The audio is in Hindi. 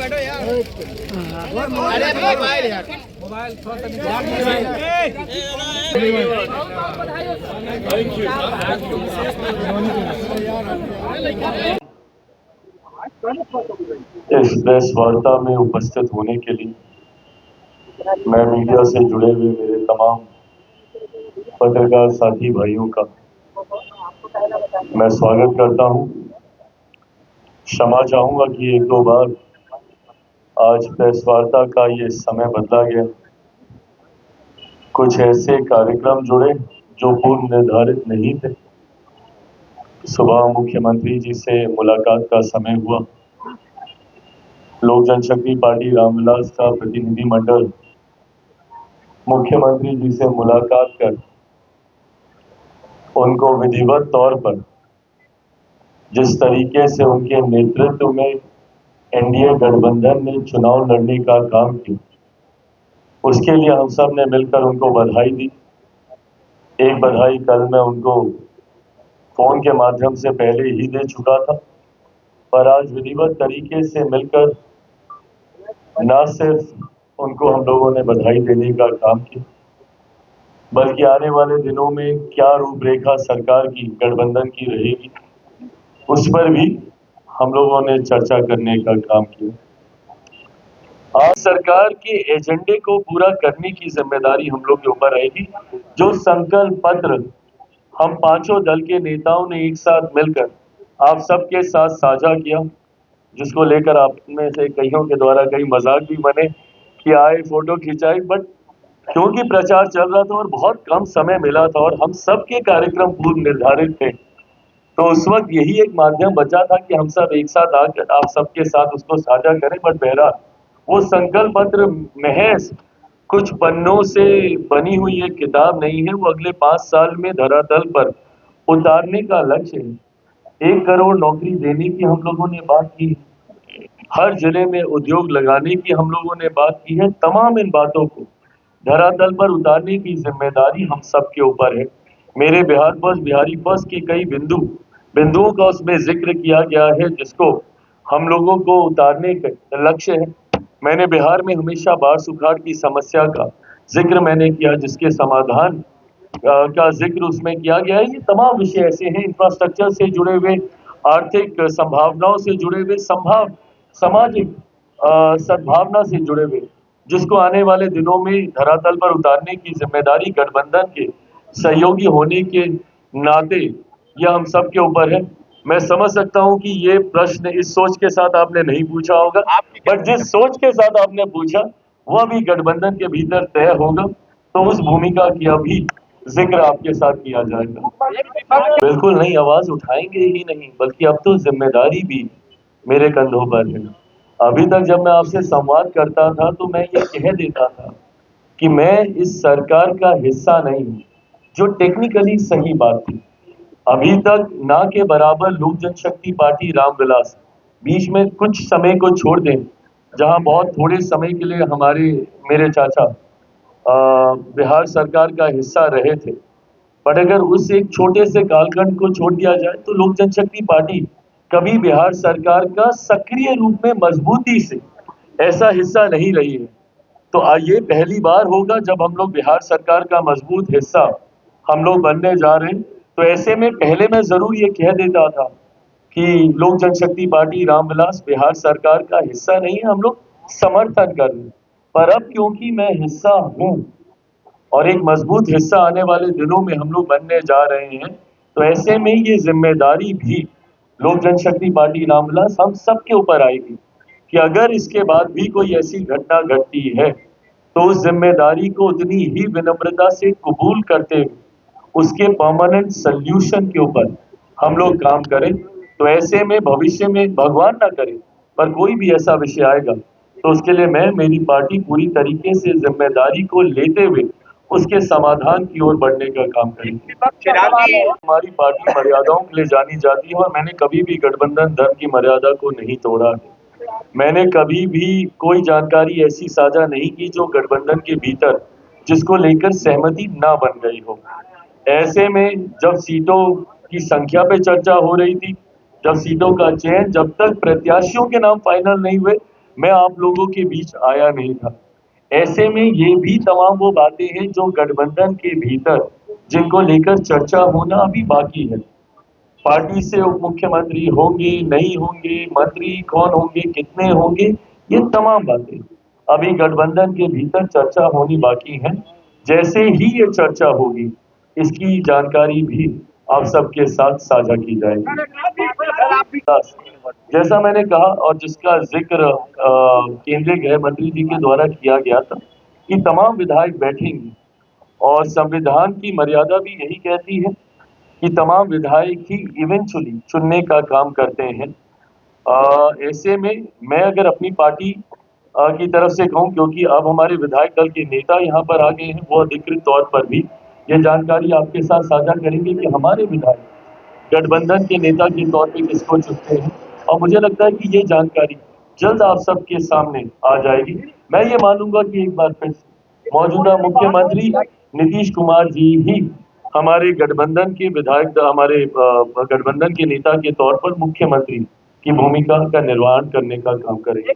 बैठो यार। अरे मोबाइल यार, मोबाइल थोड़ा सा इस प्रेस वार्ता में उपस्थित होने के लिए मैं मीडिया से जुड़े हुए मेरे तमाम पत्रकार साथी भाइयों का मैं स्वागत करता हूं। क्षमा चाहूंगा कि एक दो बार आज प्रेस वार्ता का ये समय बदला गया। कुछ ऐसे कार्यक्रम जुड़े जो पूर्व निर्धारित नहीं थे। सुबह मुख्यमंत्री जी से मुलाकात का समय हुआ। लोक जनशक्ति पार्टी रामविलास का प्रतिनिधि मंडल मुख्यमंत्री जी से मुलाकात कर उनको विधिवत तौर पर जिस तरीके से उनके नेतृत्व में एनडीए गठबंधन ने चुनाव लड़ने का काम किया, उसके लिए हम सब ने मिलकर उनको बधाई दी। एक बधाई कल मैं उनको फोन के माध्यम से पहले ही दे चुका था, पर आज विधिवत तरीके से मिलकर न सिर्फ उनको हम लोगों ने बधाई देने का काम किया, बल्कि आने वाले दिनों में क्या रूपरेखा सरकार की गठबंधन की रहेगी उस पर भी हम लोगों ने चर्चा करने का काम किया। आज सरकार के एजेंडे को पूरा करने की जिम्मेदारी हम लोग के ऊपर रहेगी। जो संकल्प पत्र हम पांचों दल के नेताओं ने एक साथ मिलकर आप सबके साथ साझा किया, जिसको लेकर आप में से कईयों के द्वारा कई मजाक भी बने कि आए फोटो खिंचाई, बट क्योंकि प्रचार चल रहा था और बहुत कम समय मिला था और हम सबके कार्यक्रम पूर्व निर्धारित थे, तो उस वक्त यही एक माध्यम बचा था कि हम सब एक साथ आकर आप सबके साथ उसको साझा करें। बट बहरहाल वो संकल्प पत्र महज कुछ पन्नों से बनी हुई एक किताब नहीं है, वो अगले 5 साल में धरातल पर उतारने का लक्ष्य है। 1 करोड़ नौकरी देने की हम लोगों ने बात की, हर जिले में उद्योग लगाने की हम लोगों ने बात की है। तमाम इन बातों को धरातल पर उतारने की जिम्मेदारी हम सबके ऊपर है। मेरे बिहार फर्स्ट बिहारी फर्स्ट के कई बिंदुओं का उसमें जिक्र किया गया है, जिसको हम लोगों को उतारने का लक्ष्य है। मैंने बिहार में हमेशा बाढ़ सुखाड़ की समस्या का जिक्र मैंने किया, जिसके समाधान का जिक्र उसमें किया गया है। ये तमाम विषय ऐसे हैं, इंफ्रास्ट्रक्चर से जुड़े हुए, आर्थिक संभावनाओं से जुड़े हुए, सामाजिक सद्भावना से जुड़े हुए, जिसको आने वाले दिनों में धरातल पर उतारने की जिम्मेदारी गठबंधन के सहयोगी होने के नाते यह हम सब के ऊपर है। मैं समझ सकता हूं कि ये प्रश्न इस सोच के साथ आपने नहीं पूछा होगा, बट जिस सोच के साथ आपने पूछा वह भी गठबंधन के भीतर तय होगा, तो उस भूमिका की अभी जिक्र आपके साथ किया जाएगा। बिल्कुल नहीं, आवाज उठाएंगे ही नहीं, बल्कि अब तो जिम्मेदारी भी मेरे कंधों पर है। अभी तक जब मैं आपसे संवाद करता था तो मैं ये कह देता था कि मैं इस सरकार का हिस्सा नहीं हूं, जो टेक्निकली सही बात थी। अभी तक ना के बराबर लोक जनशक्ति पार्टी रामविलास, बीच में कुछ समय को छोड़ दें जहां बहुत थोड़े समय के लिए हमारे मेरे चाचा बिहार सरकार का हिस्सा रहे थे, बट अगर उस एक छोटे से कालखंड को छोड़ दिया जाए तो लोक जनशक्ति पार्टी कभी बिहार सरकार का सक्रिय रूप में मजबूती से ऐसा हिस्सा नहीं रही है। तो ये पहली बार होगा जब हम लोग बिहार सरकार का मजबूत हिस्सा हम लोग बनने जा रहे हैं। तो ऐसे में पहले मैं जरूर ये कह देता था कि लोक जनशक्ति पार्टी रामविलास बिहार सरकार का हिस्सा नहीं है, हम लोग समर्थन कर रहे हैं। पर अब क्योंकि मैं हिस्सा हूं और एक मजबूत हिस्सा आने वाले दिनों में हम लोग बनने जा रहे हैं, तो ऐसे में ये जिम्मेदारी भी लोक जनशक्ति पार्टी रामविलास हम सबके ऊपर आएगी कि अगर इसके बाद भी कोई ऐसी घटना घटती है तो उस जिम्मेदारी को उतनी ही विनम्रता से कबूल करते हुए उसके परमानेंट सल्यूशन के ऊपर हम लोग काम करें। तो ऐसे में भविष्य में भगवान ना करे पर कोई भी ऐसा विषय आएगा तो उसके लिए मैं मेरी पार्टी पूरी तरीके से जिम्मेदारी को लेते हुए उसके समाधान की ओर बढ़ने का काम करेंगे। हमारी पार्टी मर्यादाओं के लिए जानी जाती है और मैंने कभी भी गठबंधन धर्म की मर्यादा को नहीं तोड़ा है। मैंने कभी भी कोई जानकारी ऐसी साझा नहीं की जो गठबंधन के भीतर जिसको लेकर सहमति ना बन गई हो। ऐसे में जब सीटों की संख्या पे चर्चा हो रही थी, जब सीटों का चयन, जब तक प्रत्याशियों के नाम फाइनल नहीं हुए, मैं आप लोगों के बीच आया नहीं था। ऐसे में ये भी तमाम वो बातें हैं जो गठबंधन के भीतर जिनको लेकर चर्चा होना अभी बाकी है। पार्टी से उप मुख्यमंत्री होंगे नहीं होंगे, मंत्री कौन होंगे, कितने होंगे, ये तमाम बातें अभी गठबंधन के भीतर चर्चा होनी बाकी है। जैसे ही ये चर्चा होगी इसकी जानकारी भी आप सबके साथ साझा की जाएगी। जैसा मैंने कहा और जिसका जिक्र केंद्रीय गृह मंत्री जी के द्वारा किया गया था कि तमाम विधायक बैठेंगे और संविधान की मर्यादा भी यही कहती है कि तमाम विधायक ही इवेंचुअली चुनने का काम करते हैं। ऐसे में मैं अगर अपनी पार्टी की तरफ से कहूं, क्योंकि अब हमारे विधायक दल के नेता यहाँ पर आ गए हैं, वो अधिकृत तौर पर भी ये जानकारी आपके साथ साझा करेंगे कि हमारे विधायक गठबंधन के नेता के तौर पे किसको चुनते हैं। और मुझे लगता है कि ये जानकारी जल्द आप सबके सामने आ जाएगी। मैं ये मानूंगा कि एक बार फिर से मौजूदा मुख्यमंत्री नीतीश कुमार जी ही हमारे गठबंधन के विधायक, हमारे गठबंधन के नेता के तौर पर मुख्यमंत्री की भूमिका का निर्वहन करने का काम करेंगे।